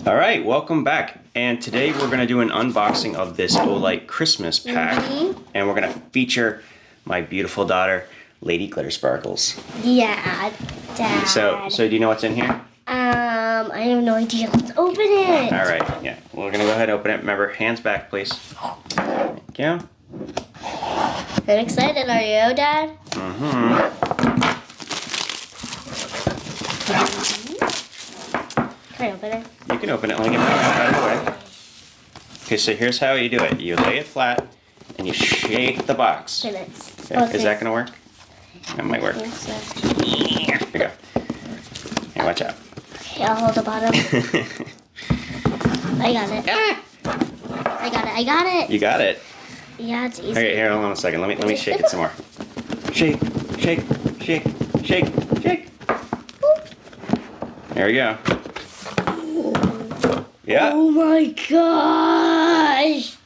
All right, welcome back. And today we're gonna do an unboxing of this Olight Christmas pack. And we're gonna feature my beautiful daughter, Lady Glitter Sparkles. Yeah, Dad. So do you know what's in here? I have no idea. Let's open it. All right, yeah. We're gonna go ahead and open it. Remember, hands back, please. Thank you. I'm excited, are you, Dad? Can I open it? You can open it. Let me get that out of the way. Okay, so here's how you do it. You lay it flat and you shake the box. Okay, Okay, is that gonna work? That might work. Here we go. Hey, watch out. Okay, I'll hold the bottom. I got it. I got it. You got it. Yeah, it's easy. Okay, here, hold on a second. Let me shake it some more. Shake, shake, shake, shake, shake. There we go. Yeah. Oh my gosh!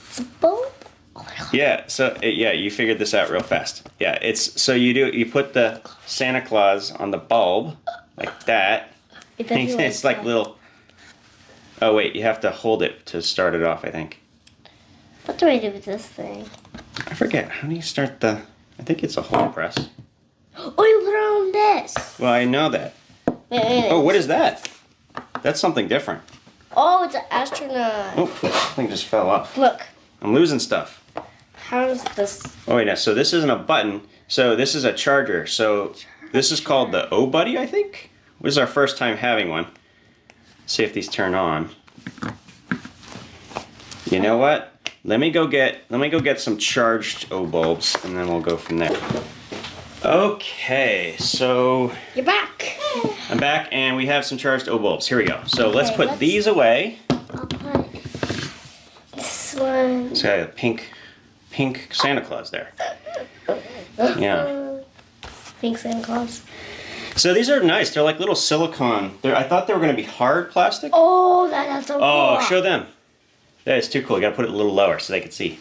It's a bulb? Oh my god. Yeah, so yeah, you figured this out real fast. Yeah, it's so you put the Santa Claus on the bulb like that. It's like little. Oh wait, you have to hold it to start it off, I think. What do I do with this thing? I forget. How do you start the? I think it's a hold press. Oh, you put it on this. Well, I know that. Wait. Oh, what is that? That's something different. Oh, it's an astronaut. Oh, that thing just fell off. Look. I'm losing stuff. How does this? Oh wait, no. So this isn't a button. So this is a charger. So this is called the O Buddy, I think. This is our first time having one. See if these turn on. You know what? Let me go get some charged O bulbs, and then we'll go from there. Okay, so You're back. I'm back, and we have some charged O bulbs. Here we go. So let's put these away. I'll put this one. It's got a pink Santa Claus there. Yeah. Pink Santa Claus. So these are nice. They're like little silicone. I thought they were going to be hard plastic. Oh, that's so cool. Oh, show them. That is too cool. You got to put it a little lower so they can see.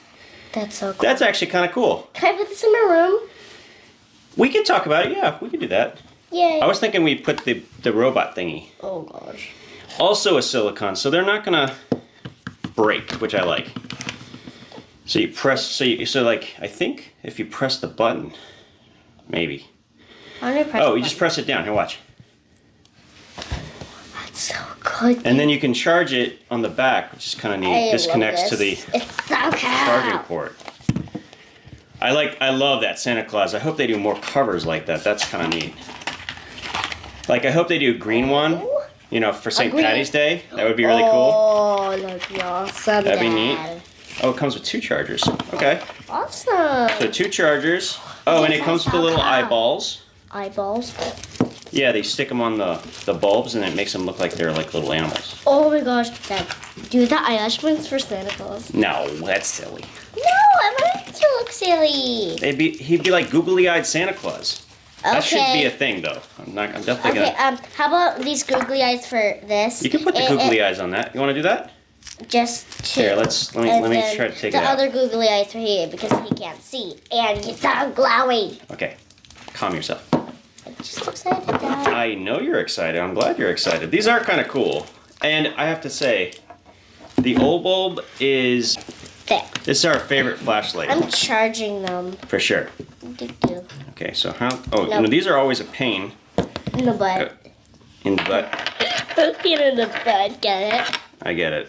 That's so cool. That's actually kind of cool. Can I put this in my room? We can talk about it. Yeah, we can do that. Yay. I was thinking we put the robot thingy. Oh gosh. Also a silicone, so they're not gonna break, which I like. So you press. So like I think if you press the button, maybe. I'm gonna press Oh, you just press it down. Here, watch. That's so good. And then you can charge it on the back, which is kind of neat. This connects to the It's so charging cool. port. I love that Santa Claus. I hope they do more covers like that. That's kind of neat. Like I hope they do a green one, you know, for St. Patty's Day. That would be really cool. Oh, that'd be awesome. That'd be neat. Dad. Oh, it comes with 2 chargers. Okay. Awesome. So 2 chargers. Oh, and it comes with the little eyeballs. Eyeballs. Yeah, they stick them on the bulbs, and it makes them look like they're like little animals. Oh my gosh, Dad. Do the eyelash ones for Santa Claus. No, that's silly. No, I want it to look silly. He'd be like googly-eyed Santa Claus. Okay. That should be a thing, though. I'm definitely Okay, gonna. how about these googly eyes for this? You can put the googly eyes on that. You want to do that? Just 2. Here, let me try to take it the out. other googly eyes for here because he can't see and he's so glowy. Okay, calm yourself. I'm just excited, Dad. I know you're excited. I'm glad you're excited. These are kind of cool, and I have to say, the O bulb is. There. This is our favorite flashlight. I'm charging them. For sure. Do. Okay, so how? Oh, No. no, these are always a pain. In the butt. In the butt. Get in the butt, get it? I get it.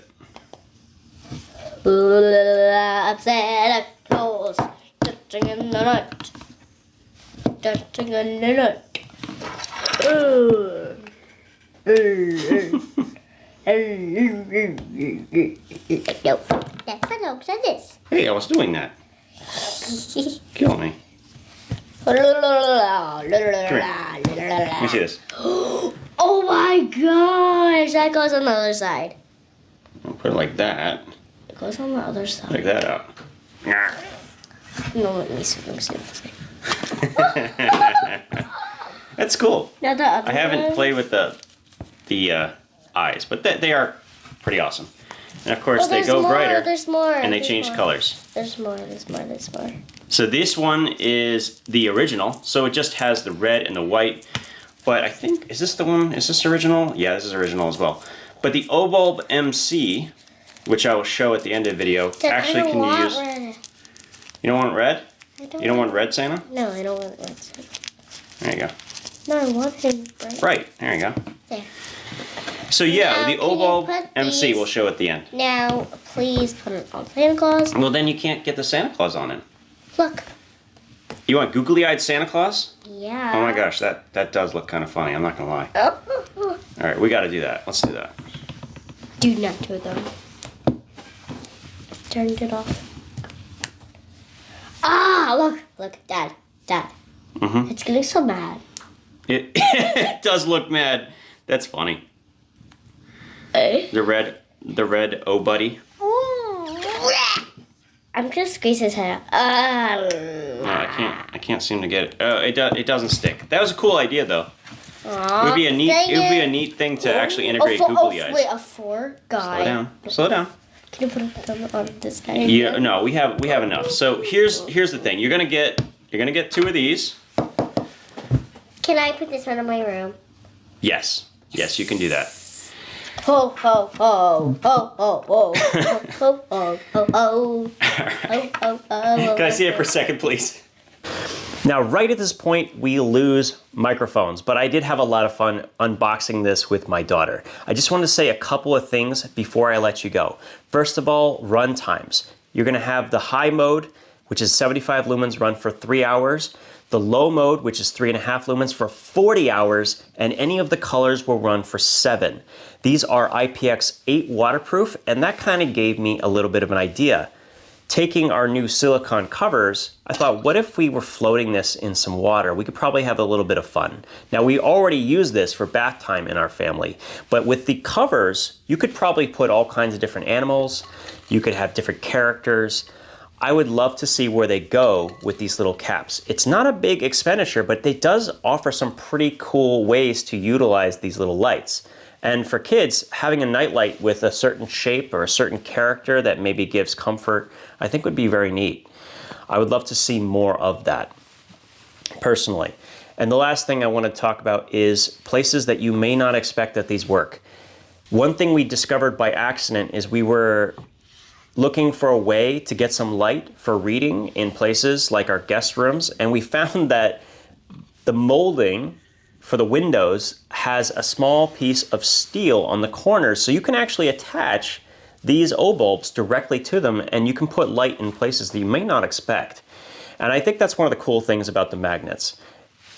Upset Claus, touching in the nut. Touching in the nut. No, that's the looks of this. Hey, I was doing that. Kill me. Let me see this. Oh my gosh, that goes on the other side. I'll put it like that. It goes on the other side. Like that out. No, let me see. That's cool. Now the other I haven't one. played with the eyes, but they are pretty awesome. And of course, they go brighter. There's more. And they change colors. There's more. So this one is the original. So it just has the red and the white. But I think, is this the one? Is this original? Yeah, this is original as well. But the O-bulb MC, which I will show at the end of the video, actually can use... Red. You don't want red? You don't want red Santa? No, I don't want red Santa. There you go. No, I want him bright. Right, there you go. There. So yeah, Now, the can you O-bulb put MC these- we'll show at the end. Now, please put it on Santa Claus. Well, then you can't get the Santa Claus on it. Look. You want googly-eyed Santa Claus? Yeah. Oh my gosh, that does look kind of funny. I'm not gonna lie. Oh. All right, we got to do that. Let's do that. Do not do it though. Turned it off. Ah, look, Dad. Mm-hmm. It's getting so mad. It, it does look mad. That's funny. Eh? The red oh buddy. I'm gonna squeeze his head. No, I can't seem to get it. Oh, it doesn't stick. That was a cool idea though. It would be a neat thing to actually integrate googly eyes. Wait, a four guy. Slow down. Can you put it on this guy? Yeah, no, we have enough. So here's the thing. You're gonna get 2 of these. Can I put this one in my room? Yes, you can do that. Ho ho ho ho ho ho ho ho ho ho ho. Can I see it for a second, please? Now, right at this point, we lose microphones, but I did have a lot of fun unboxing this with my daughter. I just wanted to say a couple of things before I let you go. First of all, run times. You're gonna have the high mode, which is 75 lumens, run for 3 hours. The low mode, which is 3.5 lumens, for 40 hours, and any of the colors will run for 7. These are IPX8 waterproof, and that kind of gave me a little bit of an idea. Taking our new silicone covers, I thought, what if we were floating this in some water? We could probably have a little bit of fun. Now, we already use this for bath time in our family, but with the covers, you could probably put all kinds of different animals. You could have different characters. I would love to see where they go with these little caps. It's not a big expenditure, but it does offer some pretty cool ways to utilize these little lights. And for kids, having a nightlight with a certain shape or a certain character that maybe gives comfort, I think would be very neat. I would love to see more of that, personally. And the last thing I want to talk about is places that you may not expect that these work. One thing we discovered by accident is we were looking for a way to get some light for reading in places like our guest rooms, and we found that the molding for the windows has a small piece of steel on the corners, so you can actually attach these O-bulbs directly to them, and you can put light in places that you may not expect. And I think that's one of the cool things about the magnets.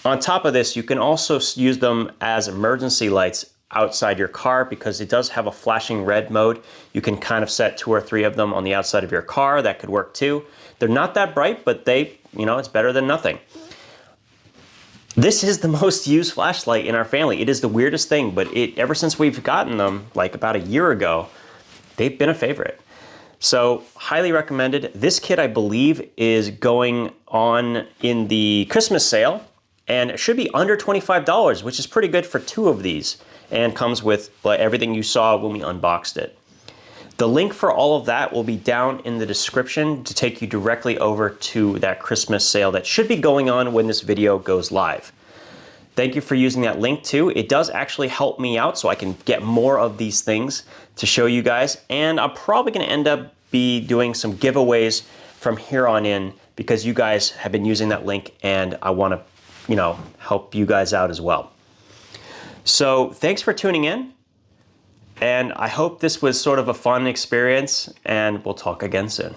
On top of this, you can also use them as emergency lights outside your car, because it does have a flashing red mode. You can kind of set 2 or 3 of them on the outside of your car. That could work too. They're not that bright, but it's better than nothing. This is the most used flashlight in our family. It is the weirdest thing, but ever since we've gotten them, like about a year ago, they've been a favorite. So, highly recommended. This kit, I believe, is going on in the Christmas sale, and it should be under $25, which is pretty good for 2 of these, and comes with everything you saw when we unboxed it. The link for all of that will be down in the description to take you directly over to that Christmas sale that should be going on when this video goes live. Thank you for using that link too. It does actually help me out so I can get more of these things to show you guys, and I'm probably gonna end up doing some giveaways from here on in, because you guys have been using that link and I wanna, help you guys out as well. So thanks for tuning in, and I hope this was sort of a fun experience, and we'll talk again soon.